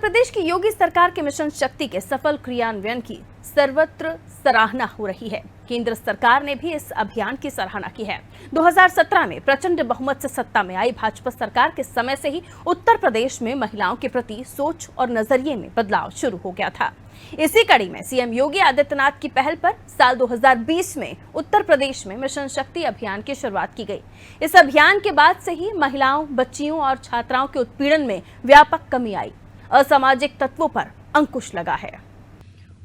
प्रदेश की योगी सरकार के मिशन शक्ति के सफल क्रियान्वयन की सर्वत्र सराहना हो रही है। केंद्र सरकार ने भी इस अभियान की सराहना की है। 2017 में प्रचंड बहुमत से सत्ता में आई भाजपा सरकार के समय से ही उत्तर प्रदेश में महिलाओं के प्रति सोच और नजरिए में बदलाव शुरू हो गया था। इसी कड़ी में सीएम योगी आदित्यनाथ की पहल पर साल 2020 में उत्तर प्रदेश में मिशन शक्ति अभियान की शुरुआत की गई। इस अभियान के बाद से ही महिलाओं, बच्चियों और छात्राओं के उत्पीड़न में व्यापक कमी आई, असामाजिक तत्वों पर अंकुश लगा है।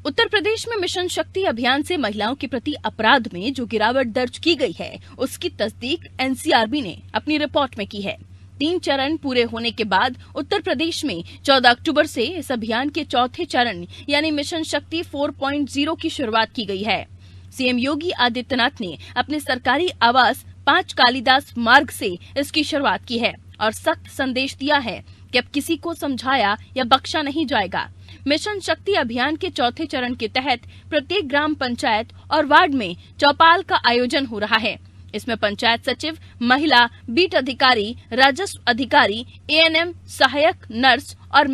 उत्तर प्रदेश में मिशन शक्ति अभियान से महिलाओं के प्रति अपराध में जो गिरावट दर्ज की गई है, उसकी तस्दीक एनसीआरबी ने अपनी रिपोर्ट में की है। 3 चरण पूरे होने के बाद उत्तर प्रदेश में 14 अक्टूबर से इस अभियान के चौथे चरण यानी मिशन शक्ति 4.0 की शुरुआत की गई है। सीएम योगी आदित्यनाथ ने अपने सरकारी आवास 5 कालिदास मार्ग से इसकी शुरुआत की है और सख्त संदेश दिया है कि अब किसी को समझाया या बख्शा नहीं जाएगा। मिशन शक्ति अभियान के चौथे चरण के तहत प्रत्येक ग्राम पंचायत और वार्ड में चौपाल का आयोजन हो रहा है। इसमें पंचायत सचिव, महिला, बीट अधिकारी, राजस्व अधिकारी, एएनएम, सहायक नर्स और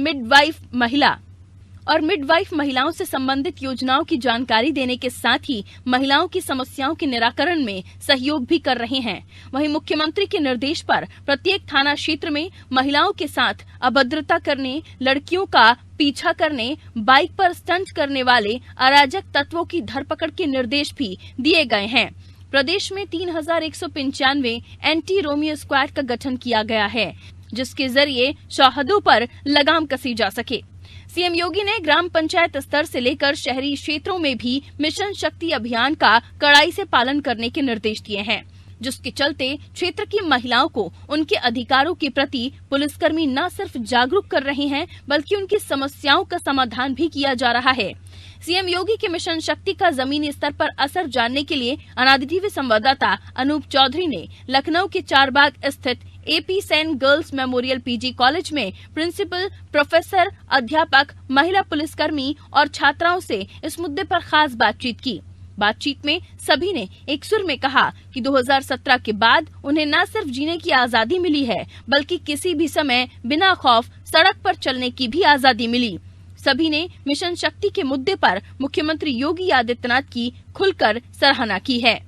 मिडवाइफ महिलाओं से संबंधित योजनाओं की जानकारी देने के साथ ही महिलाओं की समस्याओं के निराकरण में सहयोग भी कर रहे हैं। वहीं मुख्यमंत्री के निर्देश पर प्रत्येक थाना क्षेत्र में महिलाओं के साथ अभद्रता करने, लड़कियों का पीछा करने, बाइक पर स्टंट करने वाले अराजक तत्वों की धरपकड़ के निर्देश भी दिए गए हैं। प्रदेश में 3195 एंटी रोमियो स्क्वाड का गठन किया गया है, जिसके जरिए शौहदों पर लगाम कसी जा सके। सीएम योगी ने ग्राम पंचायत स्तर से लेकर शहरी क्षेत्रों में भी मिशन शक्ति अभियान का कड़ाई से पालन करने के निर्देश दिए हैं, जिसके चलते क्षेत्र की महिलाओं को उनके अधिकारों के प्रति पुलिसकर्मी न सिर्फ जागरूक कर रहे हैं, बल्कि उनकी समस्याओं का समाधान भी किया जा रहा है। सीएम योगी के मिशन शक्ति का जमीनी स्तर पर असर जानने के लिए अनादि टीवी संवाददाता अनूप चौधरी ने लखनऊ के चारबाग स्थित AP Sen girls memorial PG college में प्रिंसिपल, प्रोफेसर, अध्यापक, महिला पुलिसकर्मी और छात्राओं से इस मुद्दे पर खास बातचीत की। बातचीत में सभी ने एक सुर में कहा कि 2017 के बाद उन्हें न सिर्फ जीने की आजादी मिली है, बल्कि किसी भी समय बिना खौफ सड़क पर चलने की भी आजादी मिली। सभी ने मिशन शक्ति के मुद्दे पर मुख्यमंत्री योगी आदित्यनाथ की खुलकर सराहना की है।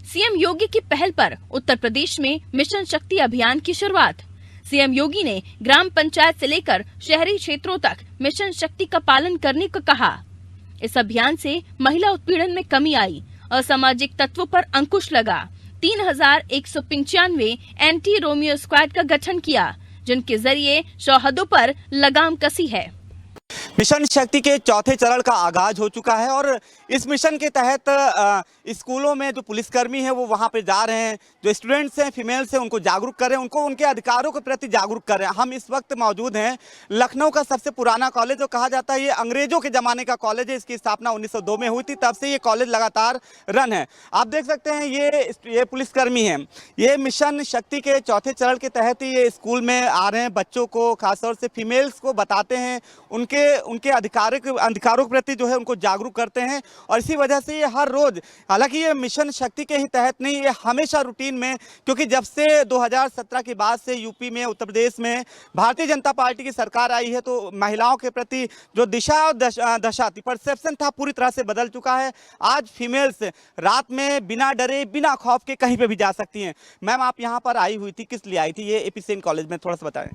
सीएम योगी की पहल पर उत्तर प्रदेश में मिशन शक्ति अभियान की शुरुआत। सीएम योगी ने ग्राम पंचायत से लेकर शहरी क्षेत्रों तक मिशन शक्ति का पालन करने को कहा। इस अभियान से महिला उत्पीड़न में कमी आई, असामाजिक तत्वों पर अंकुश लगा। 3195 एंटी रोमियो स्क्वाड का गठन किया, जिनके जरिए शौहदों पर लगाम कसी है। मिशन शक्ति के चौथे चरण का आगाज हो चुका है और इस मिशन के तहत स्कूलों में जो पुलिसकर्मी हैं वो वहाँ पे जा रहे हैं, जो स्टूडेंट्स हैं, फीमेल्स हैं, उनको जागरूक कर रहे हैं, उनको उनके अधिकारों के प्रति जागरूक कर रहे हैं। हम इस वक्त मौजूद हैं लखनऊ का सबसे पुराना कॉलेज, जो कहा जाता है ये अंग्रेजों के ज़माने का कॉलेज है। इसकी स्थापना 1902 में हुई थी, तब से ये कॉलेज लगातार रन है। आप देख सकते हैं ये पुलिसकर्मी हैं। ये मिशन शक्ति के चौथे चरण के तहत ही ये स्कूल में आ रहे हैं, बच्चों को, खासतौर से फीमेल्स को बताते हैं, उनके अधिकारों के प्रति जो है उनको जागरूक करते हैं। और इसी वजह से ये हर रोज, हालांकि ये मिशन शक्ति के ही तहत नहीं, ये हमेशा रूटीन में, क्योंकि जब से 2017 के बाद से यूपी में, उत्तर प्रदेश में भारतीय जनता पार्टी की सरकार आई है, तो महिलाओं के प्रति जो दिशा और दशा थी, परसेप्शन था, पूरी तरह से बदल चुका है। आज फीमेल्स रात में बिना डरे, बिना खौफ के कहीं पे भी जा सकती हैं। मैम, आप यहाँ पर आई हुई थी, किस लिए आई थी ये एपी सेन कॉलेज में, थोड़ा सा बताएं।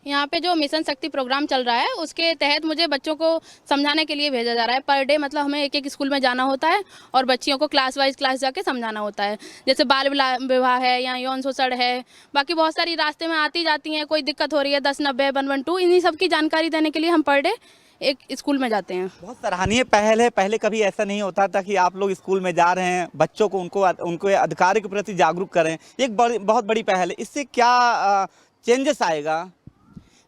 यहाँ पे जो मिशन शक्ति प्रोग्राम चल रहा है, उसके तहत मुझे बच्चों को समझाने के लिए भेजा जा रहा है। पर डे मतलब हमें एक स्कूल में जाना होता है और बच्चियों को क्लास वाइज क्लास जाके समझाना होता है। जैसे बाल विवाह है या यौन शोषण है, बाकी बहुत सारी रास्ते में आती जाती हैं, कोई दिक्कत हो रही है, 1090 112, इन्हीं सब की जानकारी देने के लिए हम पर डे एक स्कूल में जाते हैं। बहुत सराहनीय पहल है। पहले कभी ऐसा नहीं होता था कि आप लोग स्कूल में जा रहे हैं, बच्चों को उनके अधिकार के प्रति जागरूक करें। एक बहुत बड़ी पहल है। इससे क्या चेंजेस आएगा?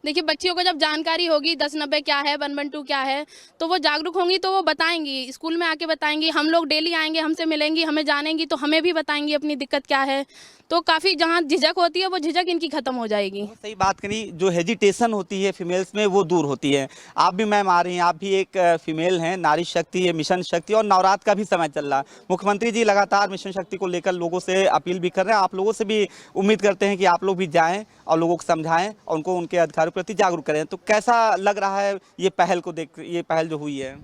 देखिए, बच्चियों को जब जानकारी होगी 1090 क्या है, 112 क्या है, तो वो जागरूक होंगी, तो वो बताएंगी, स्कूल में आके बताएंगी। हम लोग डेली आएंगे, हमसे मिलेंगी, हमें जानेंगी, तो हमें भी बताएंगी अपनी दिक्कत क्या है। तो काफ़ी जहाँ झिझक होती है वो झिझक इनकी ख़त्म हो जाएगी। सही बात करी, जो हेजिटेशन होती है फीमेल्स में वो दूर होती है। आप भी मैम आ रही हैं, आप भी एक फीमेल हैं, नारी शक्ति है, मिशन शक्ति, और नवरात्र का भी समय चल रहा है। मुख्यमंत्री जी लगातार मिशन शक्ति को लेकर लोगों से अपील भी कर रहे हैं। आप लोगों से भी उम्मीद करते हैं कि आप लोग भी जाएं और लोगों को समझाएं और उनको उनके अधिकारों के प्रति जागरूक करें। तो कैसा लग रहा है ये पहल को देख, ये पहल जो हुई है?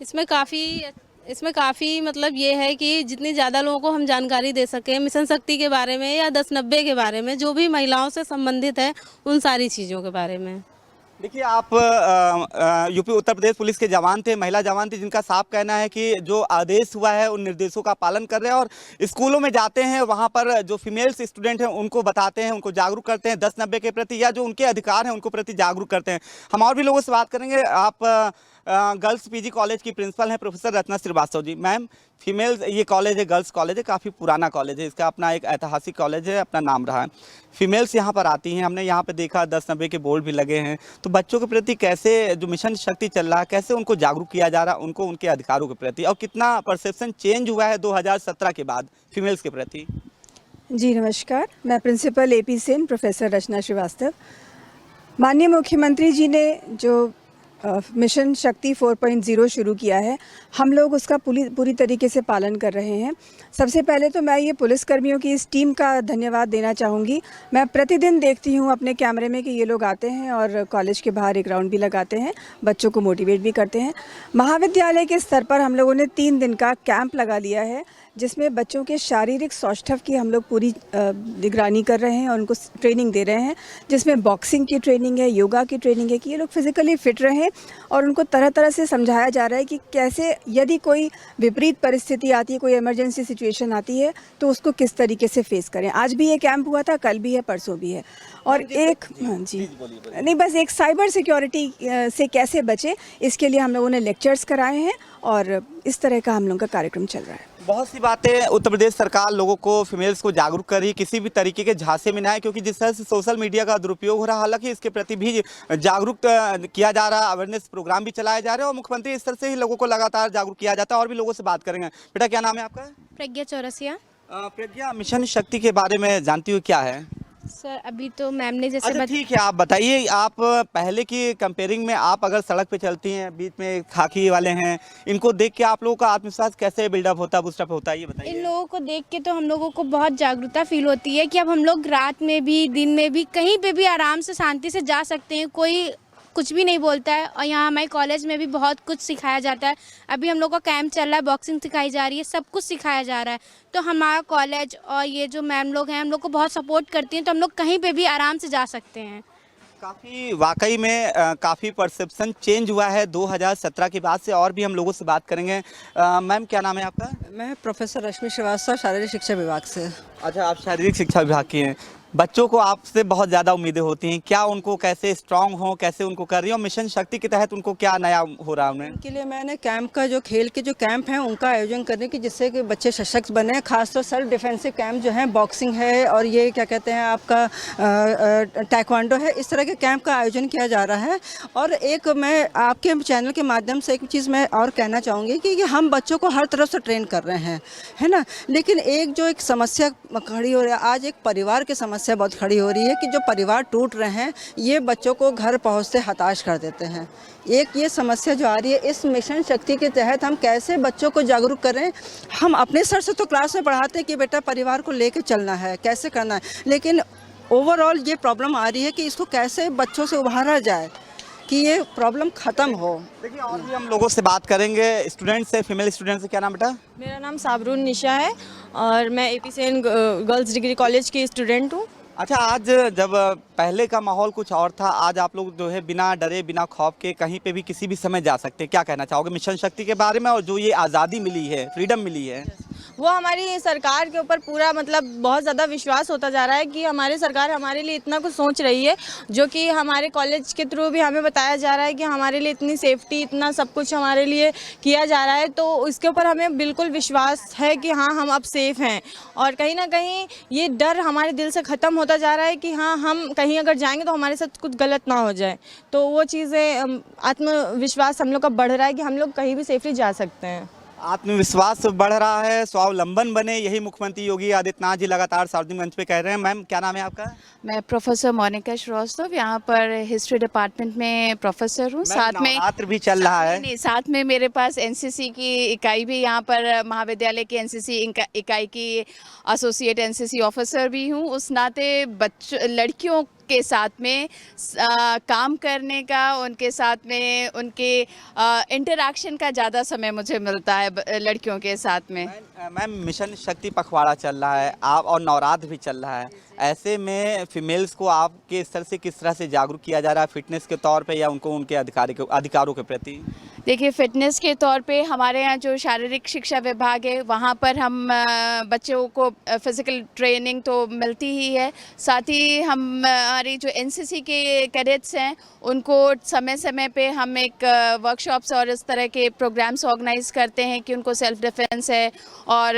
इसमें काफ़ी मतलब ये है कि जितनी ज़्यादा लोगों को हम जानकारी दे सकें मिशन शक्ति के बारे में या 1090 के बारे में, जो भी महिलाओं से संबंधित है उन सारी चीज़ों के बारे में। देखिए, आप यूपी उत्तर प्रदेश पुलिस के जवान थे, महिला जवान थे, जिनका साफ कहना है कि जो आदेश हुआ है उन निर्देशों का पालन कर रहे हैं और स्कूलों में जाते हैं, वहाँ पर जो फीमेल्स स्टूडेंट हैं उनको बताते हैं, उनको जागरूक करते हैं 1090 के प्रति, या जो उनके अधिकार हैं उनको प्रति जागरूक करते हैं। हम और भी लोगों से बात करेंगे। आप गर्ल्स पीजी कॉलेज की प्रिंसिपल हैं प्रोफेसर रचना श्रीवास्तव जी। मैम, फीमेल्स ये कॉलेज है, गर्ल्स कॉलेज है, काफ़ी पुराना कॉलेज है, इसका अपना एक ऐतिहासिक कॉलेज है, अपना नाम रहा है। फीमेल्स यहाँ पर आती हैं, हमने यहाँ पे देखा 1090 के बोर्ड भी लगे हैं। तो बच्चों के प्रति कैसे जो मिशन शक्ति चल रहा है, कैसे उनको जागरूक किया जा रहा है, उनको उनके अधिकारों के प्रति, और कितना परसेप्शन चेंज हुआ है 2017 के बाद फीमेल्स के प्रति? जी नमस्कार, मैं प्रिंसिपल AP सेन प्रोफेसर रचना श्रीवास्तव। माननीय मुख्यमंत्री जी ने जो मिशन शक्ति 4.0 शुरू किया है, हम लोग उसका पूरी तरीके से पालन कर रहे हैं। सबसे पहले तो मैं ये पुलिसकर्मियों की इस टीम का धन्यवाद देना चाहूँगी। मैं प्रतिदिन देखती हूँ अपने कैमरे में कि ये लोग आते हैं और कॉलेज के बाहर एक राउंड भी लगाते हैं, बच्चों को मोटिवेट भी करते हैं। महाविद्यालय के स्तर पर हम लोगों ने 3 दिन का कैंप लगा लिया है, जिसमें बच्चों के शारीरिक सौष्ठव की हम लोग पूरी निगरानी कर रहे हैं और उनको ट्रेनिंग दे रहे हैं, जिसमें बॉक्सिंग की ट्रेनिंग है, योगा की ट्रेनिंग है, कि ये लोग फिज़िकली फिट रहें। और उनको तरह तरह से समझाया जा रहा है कि कैसे यदि कोई विपरीत परिस्थिति आती है, कोई इमरजेंसी सिचुएशन आती है, तो उसको किस तरीके से फेस करें। आज भी ये कैंप हुआ था, कल भी है, परसों भी है। और एक नहीं, बस एक साइबर सिक्योरिटी से कैसे बचे, इसके लिए हम लोगों ने लेक्चर्स कराए हैं और इस तरह का हम लोगों का कार्यक्रम चल रहा है। बहुत सी बातें उत्तर प्रदेश सरकार लोगों को, फीमेल्स को जागरूक कर रही, किसी भी तरीके के झांसे में ना है, क्योंकि जिस तरह से सोशल मीडिया का दुरुपयोग हो रहा है, हालांकि इसके प्रति भी जागरूक किया जा रहा है, अवेयरनेस प्रोग्राम भी चलाए जा रहे हैं और मुख्यमंत्री इस तरह से ही लोगों को लगातार जागरूक किया जाता है। और भी लोगों से बात करेंगे। बेटा, क्या नाम है आपका? प्रज्ञा चौरसिया। प्रज्ञा, मिशन शक्ति के बारे में जानती हो क्या है? सर अभी तो मैम ने जैसे अच्छा, ठीक है, आप बताइए। आप पहले की कंपेयरिंग में, आप अगर सड़क पे चलती हैं, बीच में खाकी वाले हैं, इनको देख के आप लोगों का आत्मविश्वास कैसे बिल्डअप होता, बूस्टअप होता है, ये बताइए। इन लोगों को देख के तो हम लोगों को बहुत जागरूकता फील होती है कि अब हम लोग रात में भी, दिन में भी, कहीं पे भी आराम से शांति से जा सकते हैं, कोई कुछ भी नहीं बोलता है। और यहाँ हमारे कॉलेज में भी बहुत कुछ सिखाया जाता है। अभी हम लोग का कैंप चल रहा है, बॉक्सिंग सिखाई जा रही है, सब कुछ सिखाया जा रहा है। तो हमारा कॉलेज और ये जो मैम लोग हैं हम लोग को बहुत सपोर्ट करती हैं, तो हम लोग कहीं पे भी आराम से जा सकते हैं। काफ़ी वाकई में काफ़ी परसेप्शन चेंज हुआ है 2017 के बाद से। और भी हम लोगों से बात करेंगे। मैम, क्या नाम है आपका? मैं प्रोफेसर रश्मि श्रीवास्तव, शारीरिक शिक्षा विभाग से। अच्छा, आप शारीरिक शिक्षा विभाग की हैं। बच्चों को आपसे बहुत ज़्यादा उम्मीदें होती हैं, क्या उनको कैसे स्ट्रांग हो, कैसे उनको कर रही हो? मिशन शक्ति के तहत उनको क्या नया हो रहा है उन्हें? इनके लिए मैंने कैंप का, जो खेल के जो कैंप हैं उनका आयोजन करने की, जिससे कि बच्चे सशक्त बने। खासतौर सेल्फ डिफेंसिव कैंप जो हैं, बॉक्सिंग है और ये क्या कहते हैं आपका टाइक्वांडो है, इस तरह के कैंप का आयोजन किया जा रहा है। और एक मैं आपके चैनल के माध्यम से एक चीज़ मैं और कहना चाहूँगी कि हम बच्चों को हर तरफ से ट्रेन कर रहे हैं, है ना, लेकिन एक समस्या खड़ी हो रही है आज, एक परिवार की समस्या बहुत खड़ी हो रही है कि जो परिवार टूट रहे हैं, ये बच्चों को घर पहुंचते हताश कर देते हैं। एक ये समस्या जो आ रही है, इस मिशन शक्ति के तहत हम कैसे बच्चों को जागरूक करें। हम अपने सर से तो क्लास में पढ़ाते हैं कि बेटा परिवार को लेकर चलना है, कैसे करना है, लेकिन ओवरऑल ये प्रॉब्लम आ रही है कि इसको कैसे बच्चों से उभारा जाए कि ये प्रॉब्लम ख़त्म हो। देखिए, और भी हम लोगों से बात करेंगे। स्टूडेंट से, फीमेल स्टूडेंट से, क्या नाम बेटा? मेरा नाम साबरून निशा है और मैं AP Sen girls degree college की स्टूडेंट हूँ। अच्छा, आज जब पहले का माहौल कुछ और था, आज आप लोग जो है बिना डरे, बिना खौफ के कहीं पे भी किसी भी समय जा सकते हैं, क्या कहना चाहोगे मिशन शक्ति के बारे में और जो ये आज़ादी मिली है, फ्रीडम मिली है? वो हमारी सरकार के ऊपर पूरा मतलब बहुत ज़्यादा विश्वास होता जा रहा है कि हमारी सरकार हमारे लिए इतना कुछ सोच रही है, जो कि हमारे कॉलेज के थ्रू भी हमें बताया जा रहा है कि हमारे लिए इतनी सेफ्टी, इतना सब कुछ हमारे लिए किया जा रहा है। तो इसके ऊपर हमें बिल्कुल विश्वास है कि हाँ, हम अब सेफ़ हैं। और कहीं ना कहीं ये डर हमारे दिल से ख़त्म होता जा रहा है कि हाँ, हम कहीं अगर जाएंगे तो हमारे साथ कुछ गलत ना हो जाए। तो वो चीज़ें, आत्मविश्वास हम लोग का बढ़ रहा है कि हम लोग कहीं भी सेफली जा सकते हैं। आत्मविश्वास बढ़ रहा है, स्वावलंबन बने, यही मुख्यमंत्री योगी आदित्यनाथ जी लगातार सार्वजनिक मंच पे कह रहे हैं। मैम, क्या नाम है आपका? मैं प्रोफेसर मोनिका श्रीवास्तव, यहाँ पर हिस्ट्री डिपार्टमेंट में प्रोफेसर हूँ। साथ में नवरात्र भी चल रहा है। नहीं, साथ में मेरे पास एनसीसी की इकाई भी, यहाँ पर महाविद्यालय की एनसीसी इकाई की एसोसिएट एनसीसी ऑफिसर भी हूँ। उस नाते लड़कियों के साथ में काम करने का, उनके साथ में उनके इंटरैक्शन का ज़्यादा समय मुझे मिलता है लड़कियों के साथ में। मैम, मिशन शक्ति पखवाड़ा चल रहा है, आप और नवरात्र भी चल रहा है, ऐसे में फीमेल्स को आपके स्तर से किस तरह से जागरूक किया जा रहा है, फिटनेस के तौर पे या उनको उनके अधिकारों के प्रति? देखिए, फिटनेस के तौर पे हमारे यहाँ जो शारीरिक शिक्षा विभाग है, वहाँ पर हम बच्चों को फिज़िकल ट्रेनिंग तो मिलती ही है। साथ ही हमारी जो एनसीसी के कैडेट्स हैं, उनको समय समय पे हम एक वर्कशॉप्स और इस तरह के प्रोग्राम्स ऑर्गेनाइज करते हैं कि उनको सेल्फ डिफेंस है और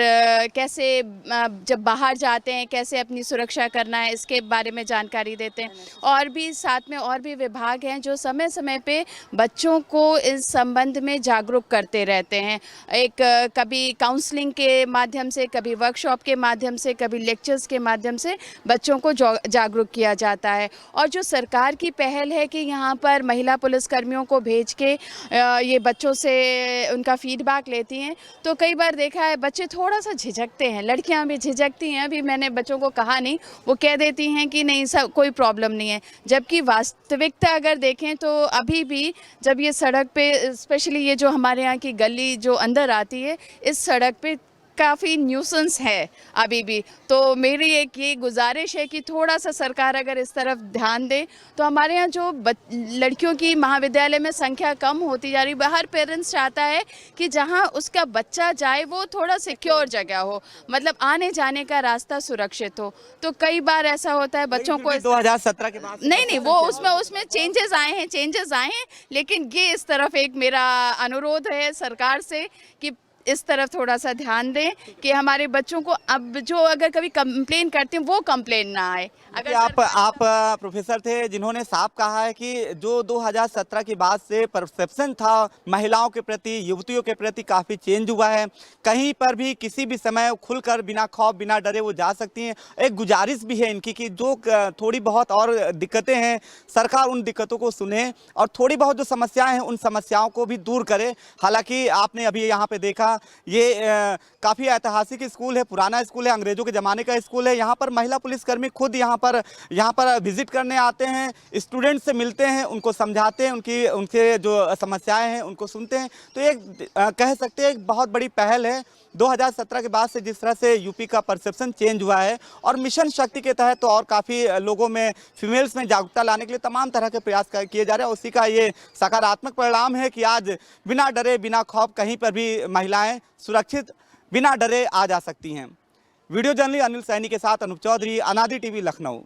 कैसे जब बाहर जाते हैं कैसे अपनी सुरक्षा करना है, इसके बारे में जानकारी देते हैं। और भी साथ में और भी विभाग हैं जो समय समय पे बच्चों को इस संबंध में जागरूक करते रहते हैं। एक कभी काउंसलिंग के माध्यम से, कभी वर्कशॉप के माध्यम से, कभी लेक्चर्स के माध्यम से बच्चों को जागरूक किया जाता है। और जो सरकार की पहल है कि यहाँ पर महिला पुलिसकर्मियों को भेज के ये बच्चों से उनका फीडबैक लेती हैं, तो कई बार देखा है बच्चे थोड़ा सा झिझकते हैं, लड़कियाँ भी झिझकती हैं। अभी मैंने बच्चों को कहा नहीं, वो कह देती हैं कि नहीं सब कोई प्रॉब्लम नहीं है। जबकि वास्तविकता अगर देखें तो अभी भी जब ये सड़क पे, स्पेशली ये जो हमारे यहाँ की गली जो अंदर आती है, इस सड़क पे काफ़ी न्यूसेंस है अभी भी। तो मेरी एक ये गुजारिश है कि थोड़ा सा सरकार अगर इस तरफ ध्यान दे तो हमारे यहाँ जो लड़कियों की महाविद्यालय में संख्या कम होती जा रही है। हर पेरेंट्स चाहता है कि जहाँ उसका बच्चा जाए वो थोड़ा सिक्योर जगह हो, मतलब आने जाने का रास्ता सुरक्षित हो। तो कई बार ऐसा होता है बच्चों को 2017 के बाद नहीं वो उसमें चेंजेस आए हैं, लेकिन ये इस तरफ एक मेरा अनुरोध है सरकार से कि इस तरफ थोड़ा सा ध्यान दें कि हमारे बच्चों को अब जो अगर कभी कंप्लेन करते हैं वो कंप्लेन ना आए। अगर आप प्रोफेसर थे जिन्होंने साफ कहा है कि जो 2017 के बाद से परसेप्शन था महिलाओं के प्रति, युवतियों के प्रति, काफ़ी चेंज हुआ है। कहीं पर भी किसी भी समय खुलकर बिना खौफ बिना डरे वो जा सकती हैं। एक गुजारिश भी है इनकी कि जो थोड़ी बहुत और दिक्कतें हैं, सरकार उन दिक्कतों को सुने और थोड़ी बहुत जो समस्याएं हैं उन समस्याओं को भी दूर करे। हालांकि आपने अभी यहाँ पे देखा, ये काफ़ी ऐतिहासिक स्कूल है, पुराना स्कूल है, अंग्रेजों के ज़माने का स्कूल है। यहाँ पर महिला पुलिसकर्मी खुद यहाँ पर विजिट करने आते हैं, स्टूडेंट्स से मिलते हैं, उनको समझाते हैं, उनके जो समस्याएं हैं उनको सुनते हैं। तो एक कह सकते हैं एक बहुत बड़ी पहल है 2017 के बाद से जिस तरह से यूपी का परसेप्शन चेंज हुआ है। और मिशन शक्ति के तहत तो और काफ़ी लोगों में, फीमेल्स में जागरूकता लाने के लिए तमाम तरह के प्रयास किए जा रहे हैं। उसी का ये सकारात्मक परिणाम है कि आज बिना डरे बिना खौफ कहीं पर भी महिलाएं सुरक्षित बिना डरे आ जा सकती हैं। वीडियो जर्नलिस्ट अनिल सैनी के साथ अनूप चौधरी, अनादि टीवी, लखनऊ।